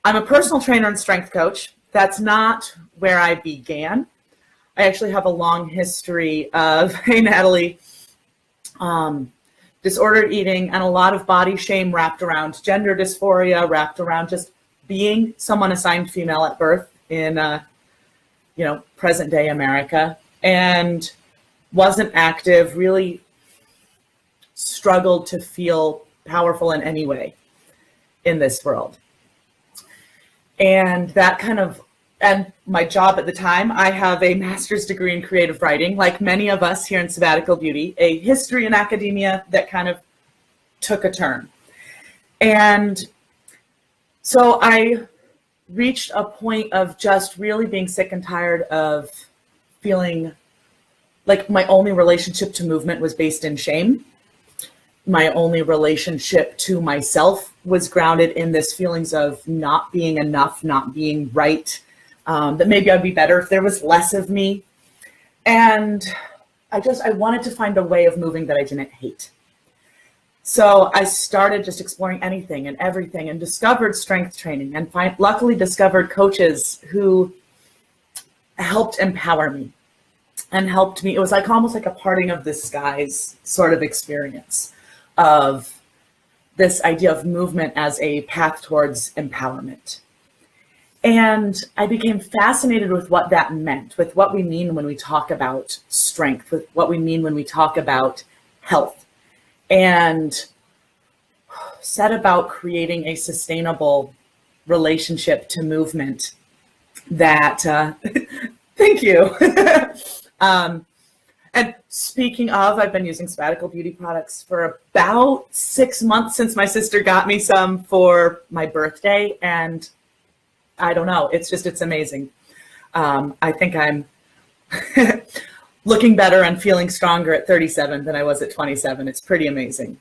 I'm a personal trainer and strength coach. That's not where I began. I actually have a long history of, hey Natalie, disordered eating and a lot of body shame wrapped around gender dysphoria, wrapped around just being someone assigned female at birth in, present day America, and wasn't active, really struggled to feel powerful in any way in this world. And and my job at the time, I have a master's degree in creative writing, like many of us here in Sabbatical Beauty, a history in academia that kind of took a turn. And so I reached a point of just really being sick and tired of feeling like my only relationship to movement was based in shame. My only relationship to myself was grounded in this feelings of not being enough, not being right, that maybe I'd be better if there was less of me. And I wanted to find a way of moving that I didn't hate. So I started just exploring anything and everything and discovered strength training and luckily discovered coaches who helped empower me and helped me. It was like almost like a parting of the skies sort of experience of this idea of movement as a path towards empowerment. And I became fascinated with what that meant, with what we mean when we talk about strength, with what we mean when we talk about health, and set about creating a sustainable relationship to movement that, thank you. And speaking of, I've been using Sabbatical Beauty products for about 6 months since my sister got me some for my birthday. And I don't know, it's amazing. I think I'm looking better and feeling stronger at 37 than I was at 27. It's pretty amazing.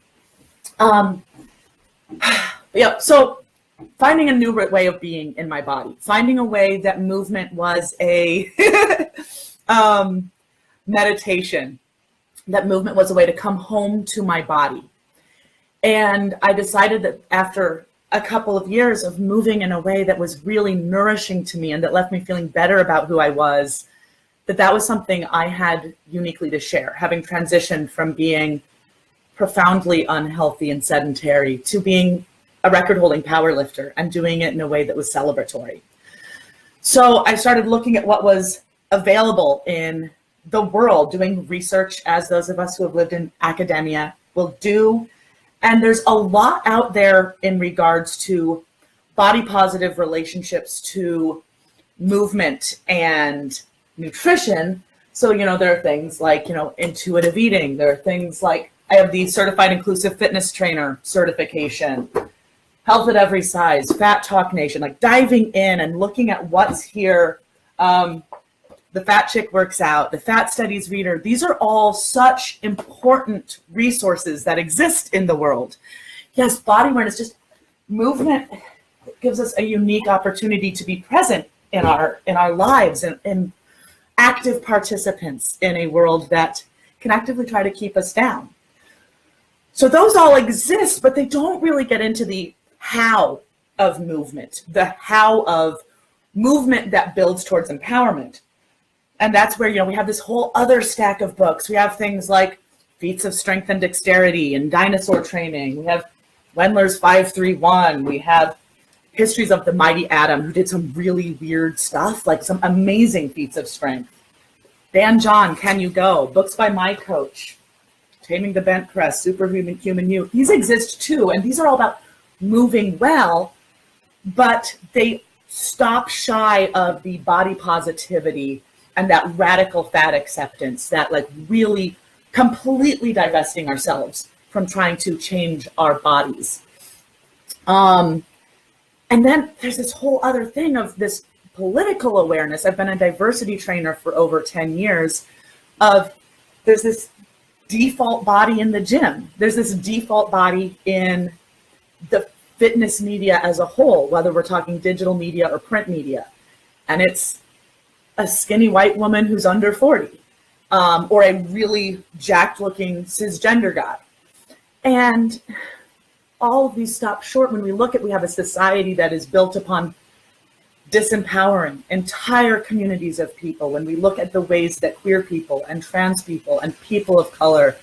So finding a new way of being in my body, finding a way that movement was a meditation, that movement was a way to come home to my body. And I decided that after a couple of years of moving in a way that was really nourishing to me and that left me feeling better about who I was, that was something I had uniquely to share, having transitioned from being profoundly unhealthy and sedentary to being a record-holding powerlifter and doing it in a way that was celebratory. So I started looking at what was available in the world, doing research as those of us who have lived in academia will do. And there's a lot out there in regards to body positive relationships to movement and nutrition. So, there are things like, intuitive eating. There are things like, I have the certified inclusive fitness trainer certification, health at every size, Fat Talk Nation, like diving in and looking at what's here. The Fat Chick Works Out, the Fat Studies Reader. These are all such important resources that exist in the world. Yes, body awareness, just movement gives us a unique opportunity to be present in our lives and active participants in a world that can actively try to keep us down. So those all exist, but they don't really get into the how of movement, the how of movement that builds towards empowerment. And that's where, we have this whole other stack of books. We have things like Feats of Strength and Dexterity and Dinosaur Training. We have Wendler's 531. We have histories of the Mighty Atom, who did some really weird stuff, like some amazing feats of strength. Dan John, Can You Go? Books by my coach. Taming the Bent Press, Superhuman Human You. These exist too, and these are all about moving well, but they stop shy of the body positivity and that radical fat acceptance, that like really completely divesting ourselves from trying to change our bodies. And then there's this whole other thing of this political awareness. I've been a diversity trainer for over 10 years of there's this default body in the gym. There's this default body in the fitness media as a whole, whether we're talking digital media or print media. And it's a skinny white woman who's under 40, or a really jacked looking cisgender guy. And all of these stop short when we look at, we have a society that is built upon disempowering entire communities of people. When we look at the ways that queer people and trans people and people of color,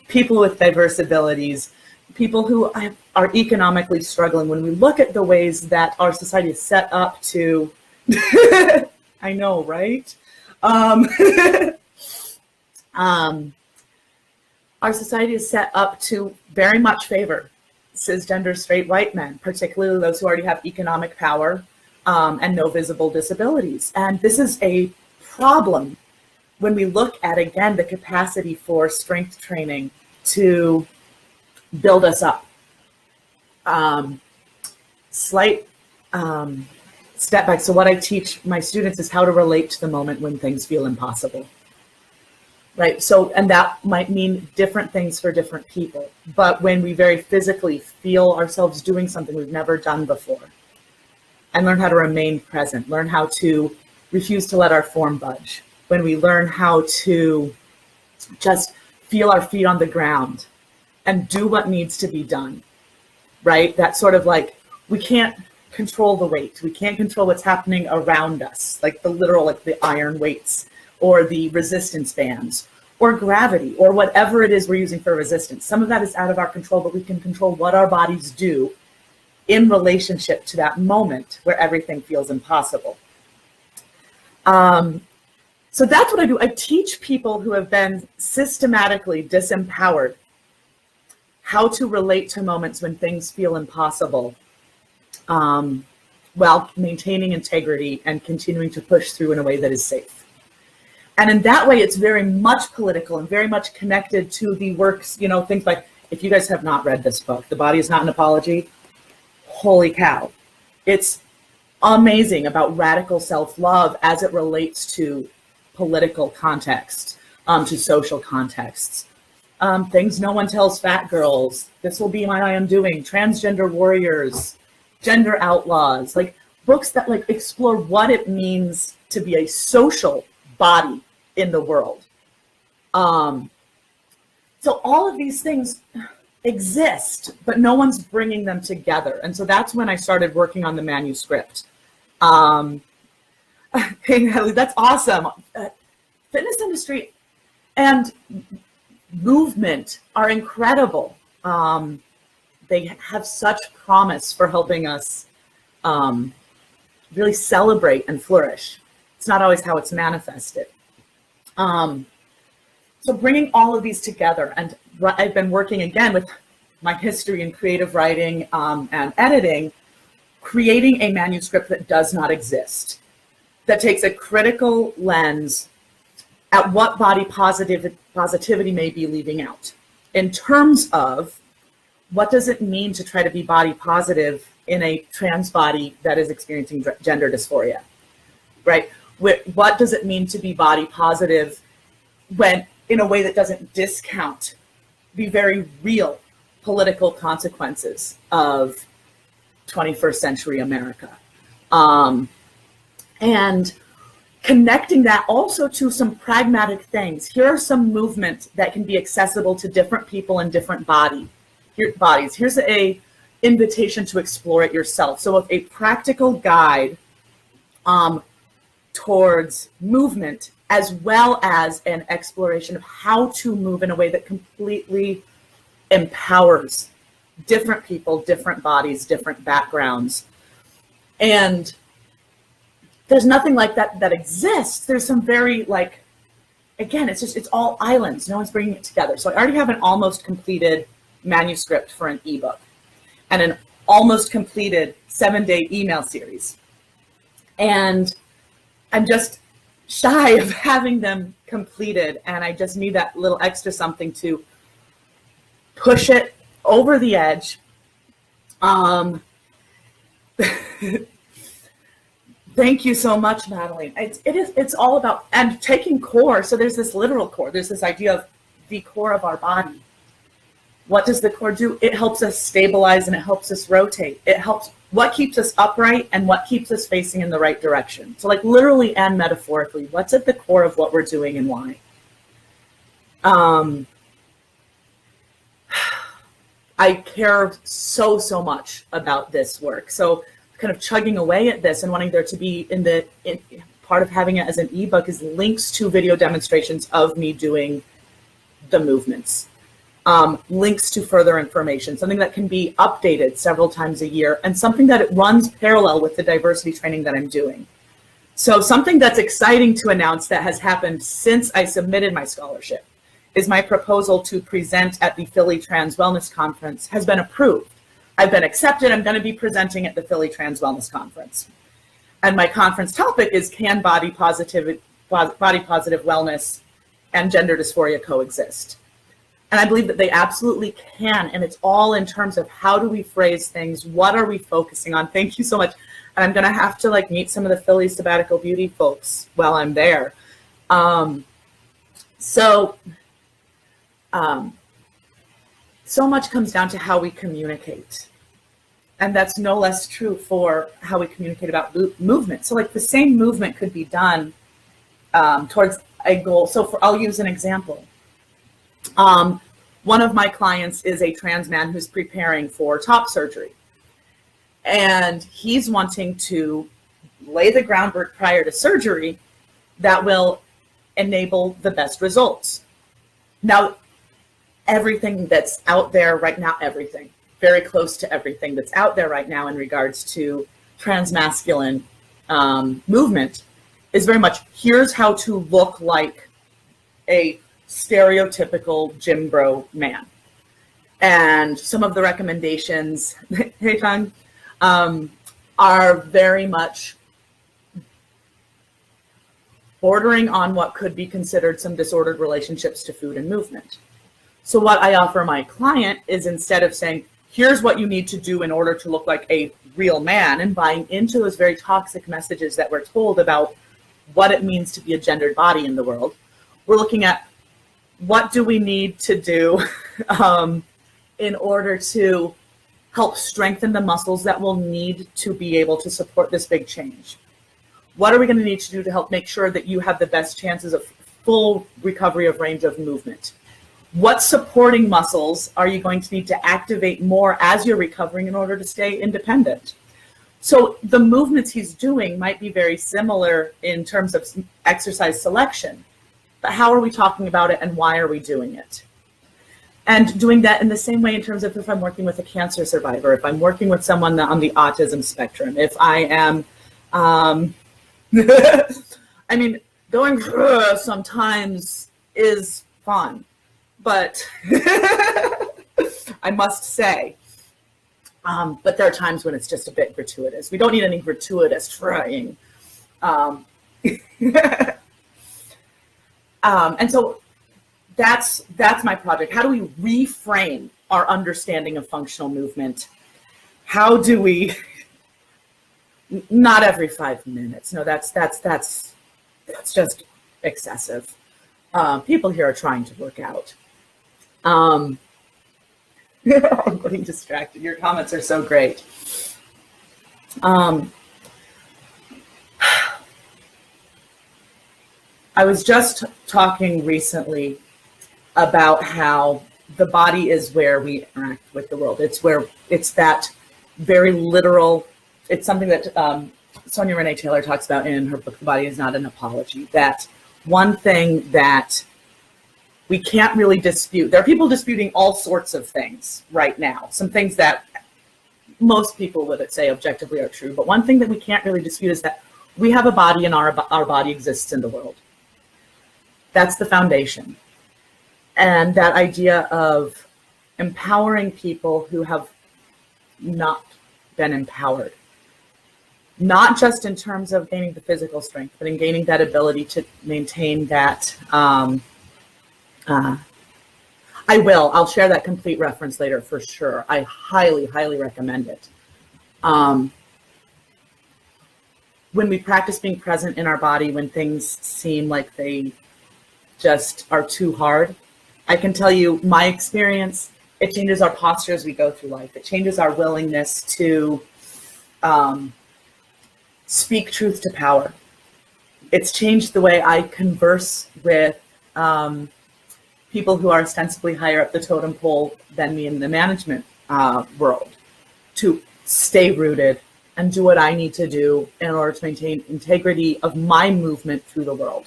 people with diverse abilities, people who are economically struggling, when we look at the ways that our society is set up to, I know, right? Our society is set up to very much favor cisgender straight white men, particularly those who already have economic power and no visible disabilities. And this is a problem when we look at, again, the capacity for strength training to build us up. Slight step back. So what I teach my students is how to relate to the moment when things feel impossible. Right. So, and that might mean different things for different people. But when we very physically feel ourselves doing something we've never done before, and learn how to remain present, learn how to refuse to let our form budge, when we learn how to just feel our feet on the ground and do what needs to be done, right? That sort of like, we can't control the weight. We can't control what's happening around us, like the literal, like the iron weights, or the resistance bands, or gravity, or whatever it is we're using for resistance. Some of that is out of our control, but we can control what our bodies do in relationship to that moment where everything feels impossible. So that's what I do. I teach people who have been systematically disempowered how to relate to moments when things feel impossible, while maintaining integrity and continuing to push through in a way that is safe. And in that way, it's very much political and very much connected to the works, you know, things like, if you guys have not read this book, The Body is Not an Apology, holy cow. It's amazing about radical self-love as it relates to political context, to social contexts. Things no one tells fat girls, This Will Be My Undoing, Transgender Warriors, Gender Outlaws, like books that like explore what it means to be a social body in the world. So all of these things exist, but no one's bringing them together. And so that's when I started working on the manuscript. Hey, Natalie, that's awesome. Fitness industry and movement are incredible. They have such promise for helping us really celebrate and flourish. It's not always how it's manifested. So bringing all of these together, and I've been working again with my history in creative writing and editing, creating a manuscript that does not exist, that takes a critical lens at what body positivity may be leaving out in terms of what does it mean to try to be body positive in a trans body that is experiencing gender dysphoria, right? What does it mean to be body positive when in a way that doesn't discount the very real political consequences of 21st century America? And connecting that also to some pragmatic things. Here are some movements that can be accessible to different people in different bodies. Here's a invitation to explore it yourself. So a practical guide towards movement, as well as an exploration of how to move in a way that completely empowers different people, different bodies, different backgrounds. And there's nothing like that that exists. There's some very like, again, it's all islands. No one's bringing it together. So I already have an almost completed manuscript for an ebook and an almost completed 7-day email series. And I'm just shy of having them completed. And I just need that little extra something to push it over the edge. Thank you so much, Madeline. It's all about, and taking core. So there's this literal core. There's this idea of the core of our body. What does the core do? It helps us stabilize and it helps us rotate. It helps what keeps us upright and what keeps us facing in the right direction. So like literally and metaphorically, what's at the core of what we're doing and why? I care so much about this work. So kind of chugging away at this and wanting there to be part of having it as an ebook is links to video demonstrations of me doing the movements, links to further information, something that can be updated several times a year, and something that it runs parallel with the diversity training that I'm doing. So something that's exciting to announce that has happened since I submitted my scholarship is my proposal to present at the Philly Trans Wellness Conference has been approved. I've been accepted. I'm going to be presenting at the Philly Trans Wellness Conference. And my conference topic is, can body positive wellness and gender dysphoria coexist? And I believe that they absolutely can. And it's all in terms of how do we phrase things? What are we focusing on? Thank you so much. And I'm going to have to meet some of the Philly Sabbatical Beauty folks while I'm there. So much comes down to how we communicate. And that's no less true for how we communicate about movement. So the same movement could be done towards a goal. So I'll use an example. One of my clients is a trans man who's preparing for top surgery. And he's wanting to lay the groundwork prior to surgery that will enable the best results. Now, everything that's out there right now, very close to everything that's out there right now in regards to transmasculine movement is very much, here's how to look like a stereotypical gym bro man. And some of the recommendations, hey Tang, are very much bordering on what could be considered some disordered relationships to food and movement. So what I offer my client is, instead of saying, here's what you need to do in order to look like a real man, and buying into those very toxic messages that we're told about what it means to be a gendered body in the world, we're looking at what do we need to do in order to help strengthen the muscles that we'll need to be able to support this big change. What are we going to need to do to help make sure that you have the best chances of full recovery of range of movement? What supporting muscles are you going to need to activate more as you're recovering in order to stay independent? So the movements he's doing might be very similar in terms of exercise selection, but how are we talking about it and why are we doing it? And doing that in the same way in terms of if I'm working with a cancer survivor, if I'm working with someone on the autism spectrum, if I am, I mean, going through sometimes is fun, but I must say, but there are times when it's just a bit gratuitous. We don't need any gratuitous trying. And so that's my project. How do we reframe our understanding of functional movement? How do we, not every 5 minutes. No, that's just excessive. People here are trying to work out. I'm getting distracted. Your comments are so great. I was just talking recently about how the body is where we interact with the world. It's that very literal, it's something that Sonia Renee Taylor talks about in her book, The Body is Not an Apology, that one thing that we can't really dispute, there are people disputing all sorts of things right now, some things that most people would say objectively are true, but one thing that we can't really dispute is that we have a body and our body exists in the world. That's the foundation. And that idea of empowering people who have not been empowered, not just in terms of gaining the physical strength, but in gaining that ability to maintain that. I'll share that complete reference later for sure. I highly, highly recommend it. When we practice being present in our body, when things seem like they just are too hard, I can tell you my experience, it changes our posture as we go through life. It changes our willingness to speak truth to power. It's changed the way I converse with people who are ostensibly higher up the totem pole than me in the management world to stay rooted and do what I need to do in order to maintain integrity of my movement through the world.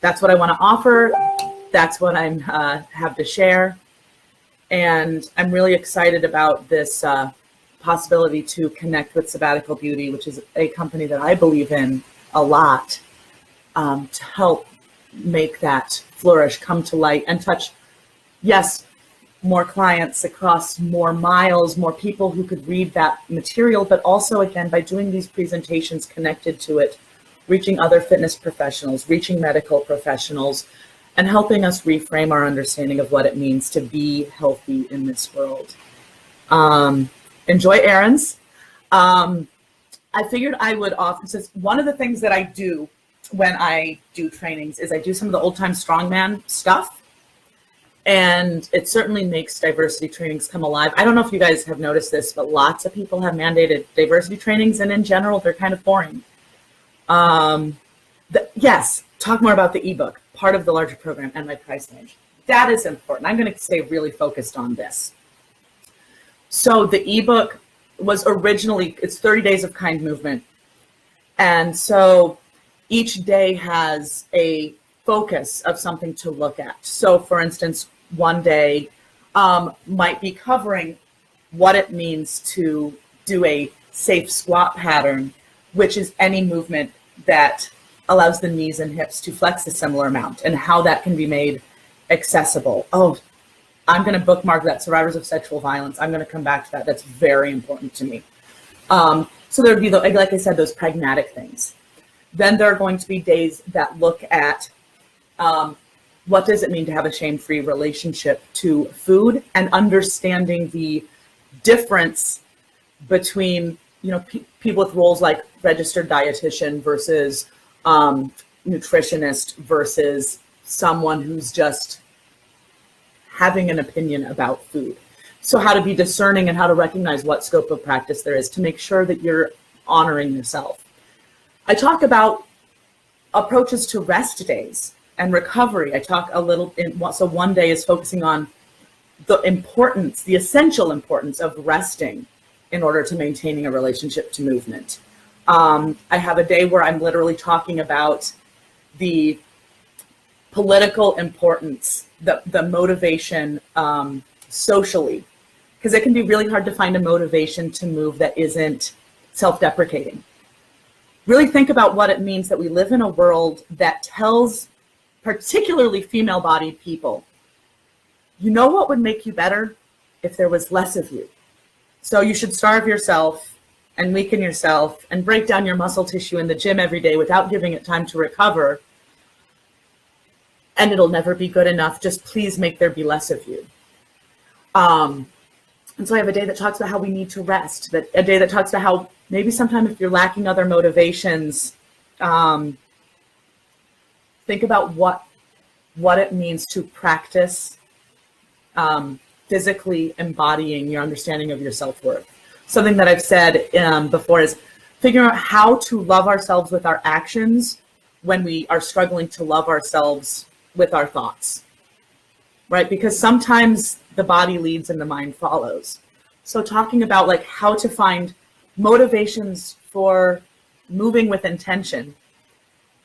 That's what I want to offer. That's what I have to share. And I'm really excited about this possibility to connect with Sabbatical Beauty, which is a company that I believe in a lot, to help make that flourish, come to light, and touch, yes, more clients across more miles, more people who could read that material, but also, again, by doing these presentations connected to it, reaching other fitness professionals, reaching medical professionals, and helping us reframe our understanding of what it means to be healthy in this world. Enjoy errands. I figured I would offer, since one of the things that I do when I do trainings is I do some of the old time strongman stuff. And it certainly makes diversity trainings come alive. I don't know if you guys have noticed this, but lots of people have mandated diversity trainings, and in general, they're kind of boring. Yes, talk more about the ebook, part of the larger program, and my price range. That is important. I'm going to stay really focused on this. So the ebook was originally, it's 30 Days of Kind Movement. And so each day has a focus of something to look at. So for instance, one day might be covering what it means to do a safe squat pattern, which is any movement that allows the knees and hips to flex a similar amount, and how that can be made accessible. Oh, I'm going to bookmark that, survivors of sexual violence. I'm going to come back to that. That's very important to me. So there'd be, like I said, those pragmatic things. Then there are going to be days that look at what does it mean to have a shame-free relationship to food, and understanding the difference between, you know, people with roles like registered dietitian versus nutritionist versus someone who's just having an opinion about food. So how to be discerning and how to recognize what scope of practice there is to make sure that you're honoring yourself. I talk about approaches to rest days and recovery. I talk a little, so one day is focusing on the importance, the essential importance of resting in order to maintaining a relationship to movement. I have a day where I'm literally talking about the political importance, the motivation socially, because it can be really hard to find a motivation to move that isn't self-deprecating. Really think about what it means that we live in a world that tells particularly female-bodied people, you know what would make you better? If there was less of you. So you should starve yourself and weaken yourself and break down your muscle tissue in the gym every day without giving it time to recover. And it'll never be good enough. Just please make there be less of you. And so I have a day that talks about how we need to rest, that a day that talks about how maybe sometime if you're lacking other motivations, think about what it means to practice physically embodying your understanding of your self-worth. Something that I've said before is figuring out how to love ourselves with our actions when we are struggling to love ourselves with our thoughts, right? Because sometimes the body leads and the mind follows. So talking about like how to find motivations for moving with intention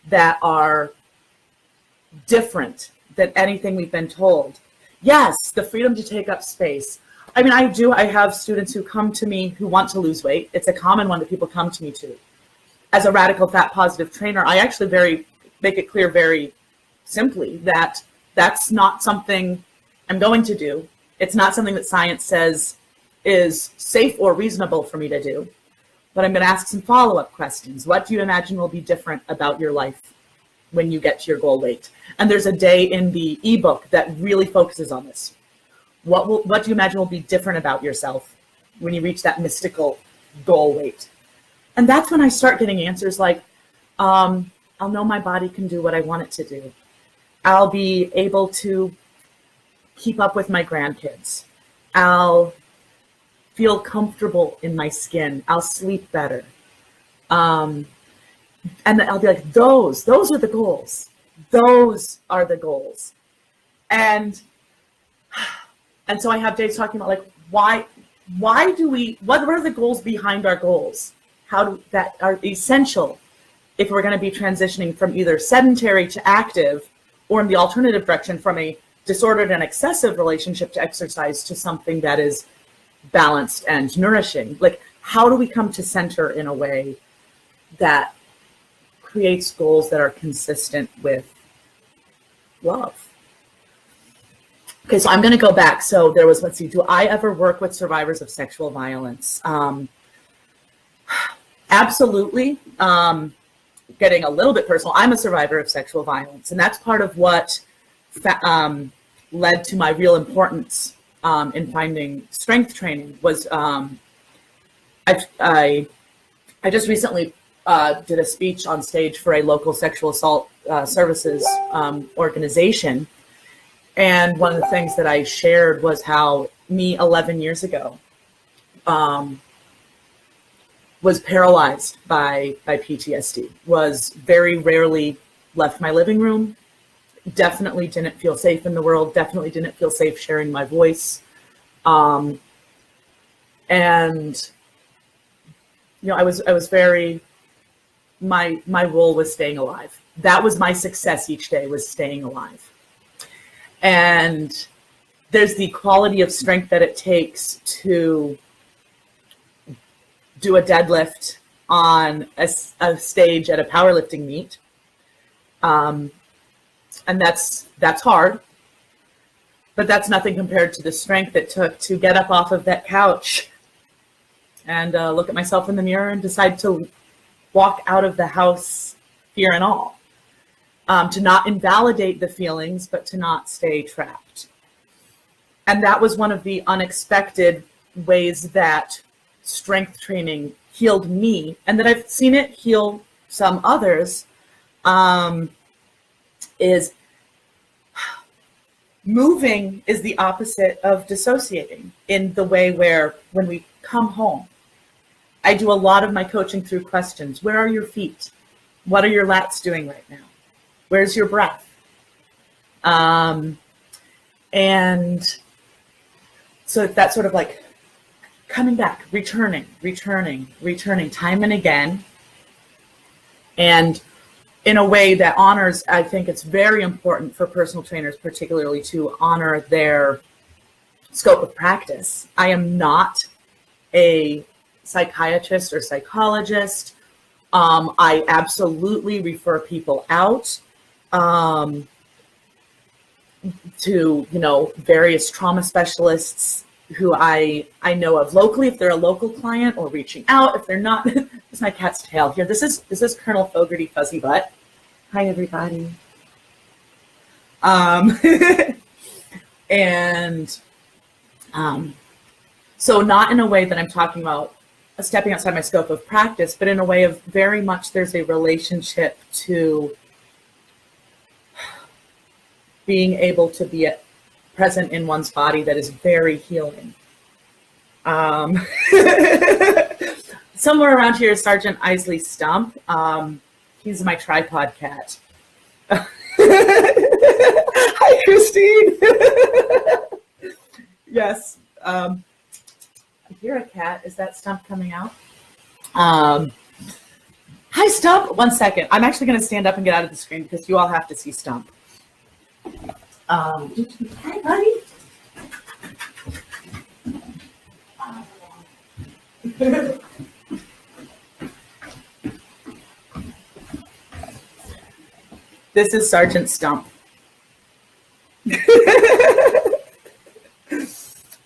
that are different than anything we've been told. Yes, the freedom to take up space. I mean, I have students who come to me who want to lose weight. It's a common one that people come to me to. As a radical fat positive trainer, I actually make it clear very simply that that's not something I'm going to do. It's not something that science says is safe or reasonable for me to do. But I'm going to ask some follow-up questions. What do you imagine will be different about your life when you get to your goal weight? And there's a day in the ebook that really focuses on this. What do you imagine will be different about yourself when you reach that mystical goal weight? And that's when I start getting answers like, I'll know my body can do what I want it to do. I'll be able to keep up with my grandkids. I'll feel comfortable in my skin. I'll sleep better. And I'll be like, those are the goals. Those are the goals. And so I have days talking about like, why do we, what are the goals behind our goals? That are essential if we're going to be transitioning from either sedentary to active, or in the alternative direction from a disordered and excessive relationship to exercise to something that is balanced and nourishing. Like, how do we come to center in a way that creates goals that are consistent with love? Okay, so I'm going to go back. So there was, let's see, do I ever work with survivors of sexual violence? Absolutely. Getting a little bit personal, I'm a survivor of sexual violence, and that's part of what led to my real importance in finding strength training. Was I just recently did a speech on stage for a local sexual assault services organization, and one of the things that I shared was how me 11 years ago was paralyzed by PTSD, was very rarely left my living room, definitely didn't feel safe in the world, definitely didn't feel safe sharing my voice. And, you know, I was very, my role was staying alive. That was my success each day, was staying alive. And there's the quality of strength that it takes to do a deadlift on a stage at a powerlifting meet. And that's hard, but that's nothing compared to the strength it took to get up off of that couch and look at myself in the mirror and decide to walk out of the house, fear and all. To not invalidate the feelings, but to not stay trapped. And that was one of the unexpected ways that strength training healed me, and that I've seen it heal some others, is moving is the opposite of dissociating, in the way where when we come home, I do a lot of my coaching through questions. Where are your feet? What are your lats doing right now? Where's your breath? And so that's sort of like coming back, returning time and again. And in a way that honors, I think it's very important for personal trainers, particularly, to honor their scope of practice. I am not a psychiatrist or psychologist. I absolutely refer people out to, you know, various trauma specialists who I know of locally, if they're a local client, or reaching out if they're not. This is my cat's tail here. This is Colonel Fogarty Fuzzy Butt. Hi, everybody. So not in a way that I'm talking about stepping outside my scope of practice, but in a way of very much there's a relationship to being able to be present in one's body that is very healing. Somewhere around here is Sergeant Isley Stump. He's my tripod cat. Hi, Christine. Yes. I hear a cat. Is that Stump coming out? Hi, Stump. 1 second. I'm actually going to stand up and get out of the screen because you all have to see Stump. Hi, buddy. This is Sergeant Stump.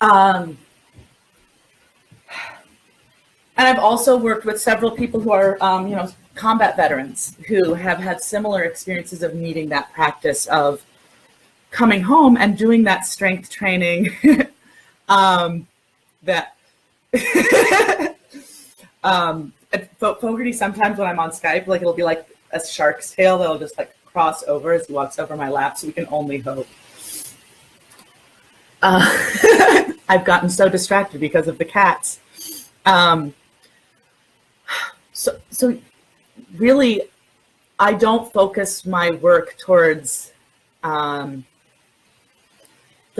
And I've also worked with several people who are, you know, combat veterans who have had similar experiences of needing that practice of coming home and doing that strength training. That Fogarty, sometimes when I'm on Skype, like it'll be like a shark's tail that'll just like cross over as he walks over my lap, so we can only hope. I've gotten so distracted because of the cats. So really, I don't focus my work towards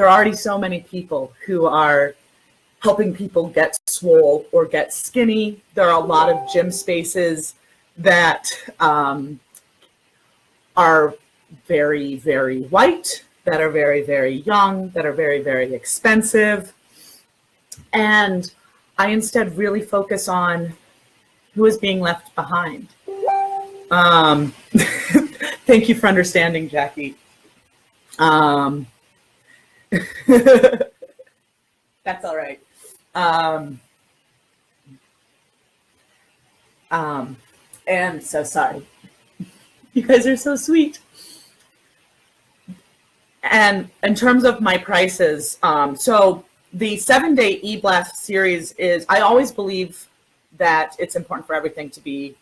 there are already so many people who are helping people get swole or get skinny. There are a lot of gym spaces that are very, very white, that are very, very young, that are very, very expensive. And I instead really focus on who is being left behind. Thank you for understanding, Jackie. That's all right. And so sorry. You guys are so sweet. And in terms of my prices, so the 7-day e-blast series is, I always believe that it's important for everything to be,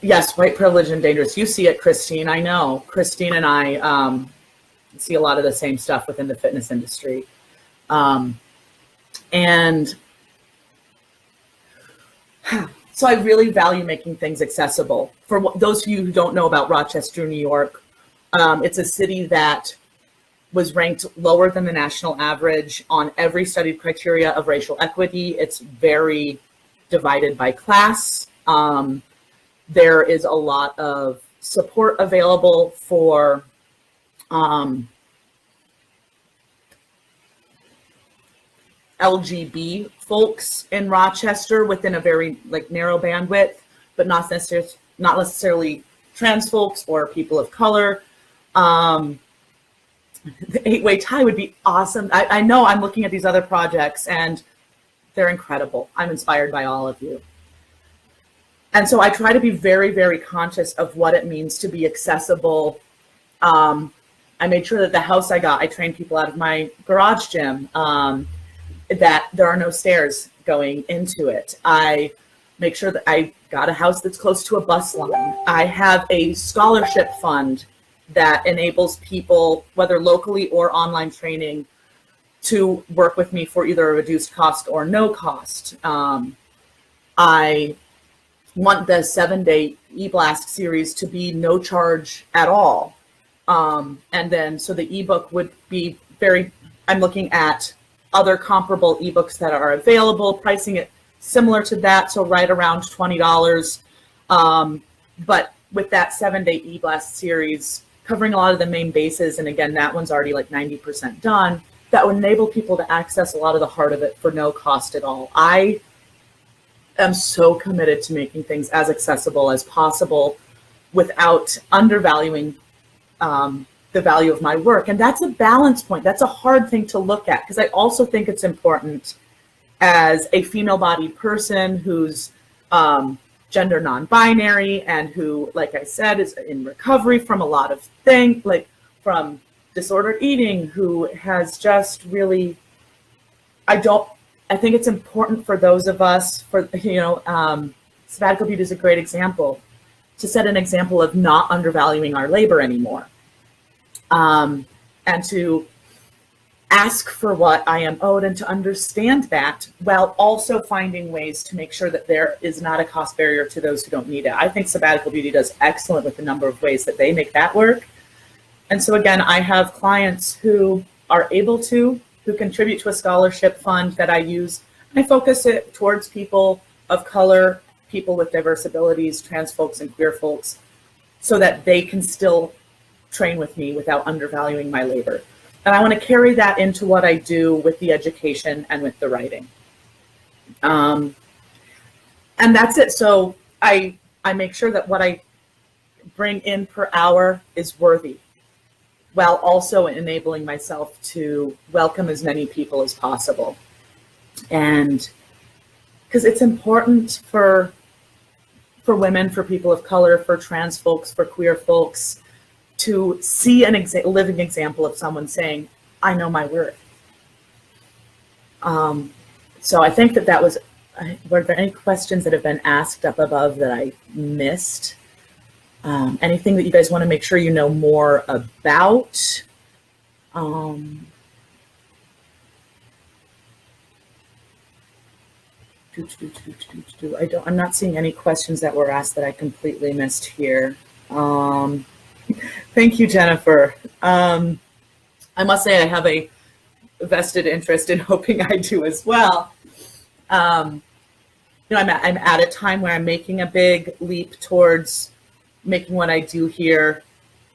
yes, white privilege and dangerous. You see it, Christine, I know. Christine and I see a lot of the same stuff within the fitness industry. And so I really value making things accessible. For those of you who don't know about Rochester, New York, it's a city that was ranked lower than the national average on every studied criteria of racial equity. It's very divided by class. There is a lot of support available for LGB folks in Rochester within a very narrow bandwidth, but not necessarily trans folks or people of color. The 8-way tie would be awesome. I know I'm looking at these other projects and they're incredible. I'm inspired by all of you. And so I try to be very, very conscious of what it means to be accessible. I made sure that the house I got, I trained people out of my garage gym, that there are no stairs going into it. I make sure that I got a house that's close to a bus line. I have a scholarship fund that enables people, whether locally or online training, to work with me for either a reduced cost or no cost. I want the 7-day e-blast series to be no charge at all. And then, so the ebook would be I'm looking at other comparable ebooks that are available, pricing it similar to that, so right around $20. But with that 7-day e-blast series, covering a lot of the main bases, and again, that one's already 90% done, that would enable people to access a lot of the heart of it for no cost at all. I am so committed to making things as accessible as possible without undervaluing the value of my work. And that's a balance point. That's a hard thing to look at, because I also think it's important as a female-bodied person who's gender non-binary and who, like I said, is in recovery from a lot of things, from disordered eating, who has just really, I think it's important for those of us, Sabbatical Beauty is a great example, to set an example of not undervaluing our labor anymore. And to ask for what I am owed and to understand that, while also finding ways to make sure that there is not a cost barrier to those who don't need it. I think Sabbatical Beauty does excellent with the number of ways that they make that work. And so again, I have clients who are able to, who contribute to a scholarship fund that I use. I focus it towards people of color, people with diverse abilities, trans folks and queer folks, so that they can still train with me without undervaluing my labor. And I want to carry that into what I do with the education and with the writing. And that's it. So I make sure that what I bring in per hour is worthy, while also enabling myself to welcome as many people as possible. And because it's important for women, for people of color, for trans folks, for queer folks, to see a living example of someone saying, I know my worth. So I think that was, were there any questions that have been asked up above that I missed? Anything that you guys want to make sure you know more about? I'm not seeing any questions that were asked that I completely missed here. Thank you, Jennifer. I must say I have a vested interest in hoping I do as well. I'm at a time where I'm making a big leap towards making what I do here.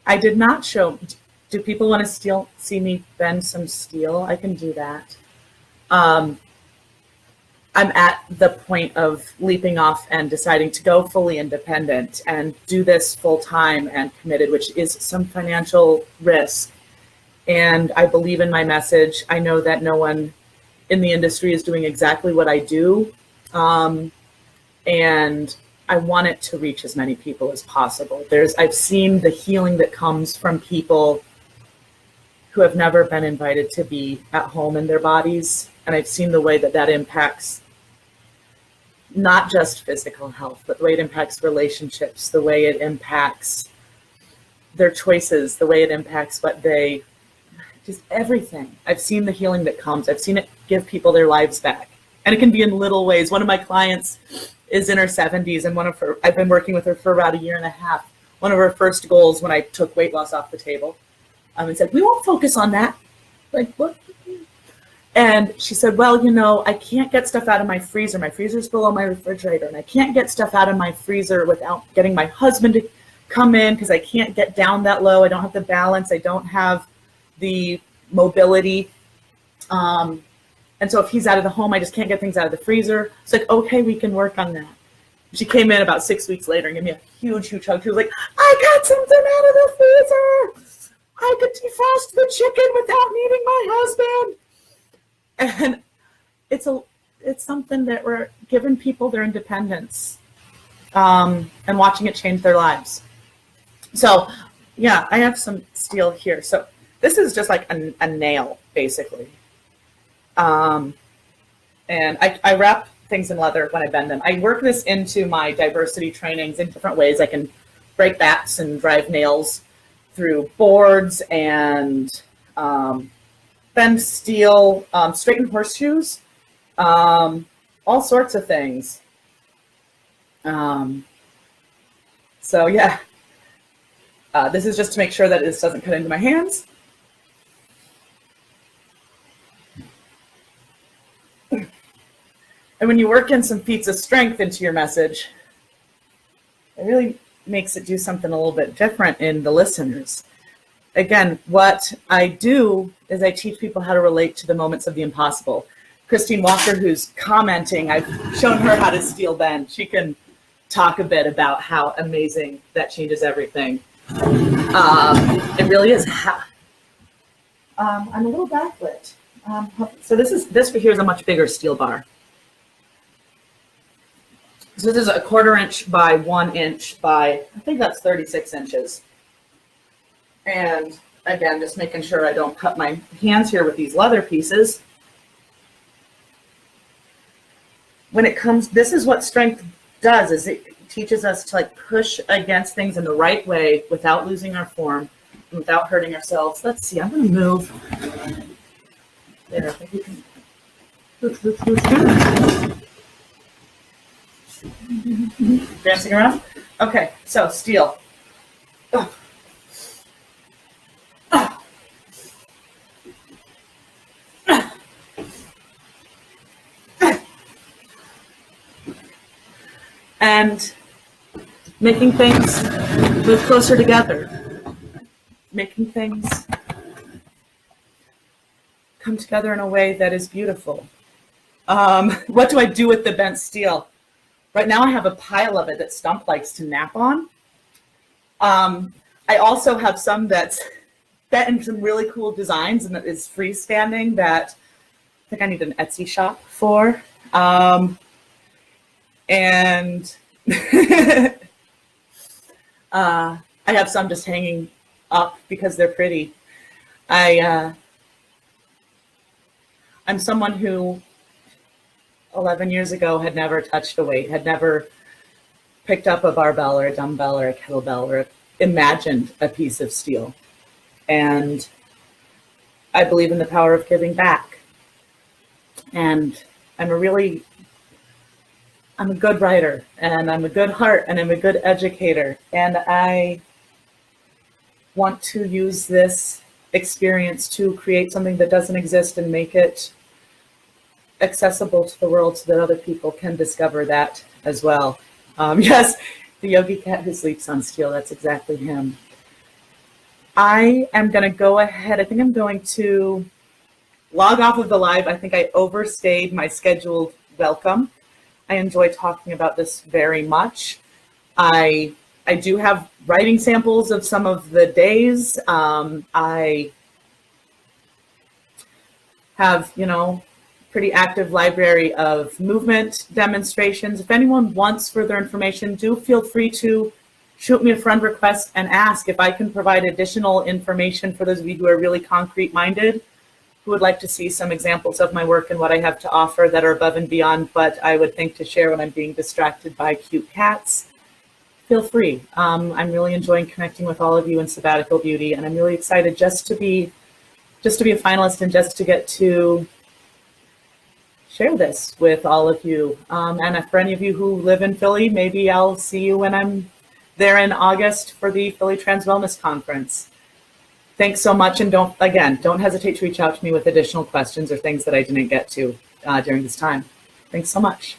I did not show. Do people want to see me bend some steel? I can do that. I'm at the point of leaping off and deciding to go fully independent and do this full time and committed, which is some financial risk. And I believe in my message. I know that no one in the industry is doing exactly what I do. And I want it to reach as many people as possible. I've seen the healing that comes from people who have never been invited to be at home in their bodies. And I've seen the way that impacts not just physical health, but the way it impacts relationships, the way it impacts their choices, the way it impacts just everything. I've seen the healing that comes. I've seen it give people their lives back. And it can be in little ways. One of my clients is in her 70s, and I've been working with her for about 1.5 years. One of her first goals when I took weight loss off the table, and said, we won't focus on that. Like, what? And she said, well, I can't get stuff out of my freezer. My freezer's below my refrigerator, and I can't get stuff out of my freezer without getting my husband to come in because I can't get down that low. I don't have the balance. I don't have the mobility. And so if he's out of the home, I just can't get things out of the freezer. It's like, okay, we can work on that. She came in about 6 weeks later and gave me a huge, huge hug. She was like, I got something out of the freezer. I could defrost the chicken without needing my husband. And it's something that we're giving people their independence and watching it change their lives. So yeah, I have some steel here. So this is just like a nail, basically. And I wrap things in leather when I bend them. I work this into my diversity trainings in different ways. I can break bats and drive nails through boards and bend steel, straighten horseshoes, all sorts of things. So yeah, this is just to make sure that this doesn't cut into my hands. And when you work in some feats of strength into your message, it really makes it do something a little bit different in the listeners. Again, what I do is I teach people how to relate to the moments of the impossible. Christine Walker, who's commenting, I've shown her how to steel bend. She can talk a bit about how amazing that changes everything. It really is. I'm a little backlit. So this here is a much bigger steel bar. So this is a 1/4 inch by 1 inch by, I think that's 36 inches. And again, just making sure I don't cut my hands here with these leather pieces. When it comes, this is what strength does, is it teaches us to like push against things in the right way without losing our form, and without hurting ourselves. Let's see, I'm gonna move. There, I think we can. Dancing around? Okay, so steel. Oh. Oh. And making things move closer together. Making things come together in a way that is beautiful. What do I do with the bent steel? Right now I have a pile of it that Stump likes to nap on. I also have some that's bent in some really cool designs and that is freestanding that I think I need an Etsy shop for. And I have some just hanging up because they're pretty. I'm someone who 11 years ago had never touched a weight, had never picked up a barbell or a dumbbell or a kettlebell or imagined a piece of steel. And I believe in the power of giving back. And I'm a good writer, and I'm a good heart, and I'm a good educator. And I want to use this experience to create something that doesn't exist and make it accessible to the world so that other people can discover that as well. Yes, the yogi cat who sleeps on steel, that's exactly him. I am going to go ahead. I think I'm going to log off of the live. I think I overstayed my scheduled welcome. I enjoy talking about this very much. I do have writing samples of some of the days. I have, pretty active library of movement demonstrations. If anyone wants further information, do feel free to shoot me a friend request and ask if I can provide additional information for those of you who are really concrete minded, who would like to see some examples of my work and what I have to offer that are above and beyond what I would think to share when I'm being distracted by cute cats. Feel free. I'm really enjoying connecting with all of you in Sabbatical Beauty, and I'm really excited just to be a finalist and just to get to share this with all of you. And for any of you who live in Philly, maybe I'll see you when I'm there in August for the Philly Trans Wellness Conference. Thanks so much, and don't hesitate to reach out to me with additional questions or things that I didn't get to during this time. Thanks so much.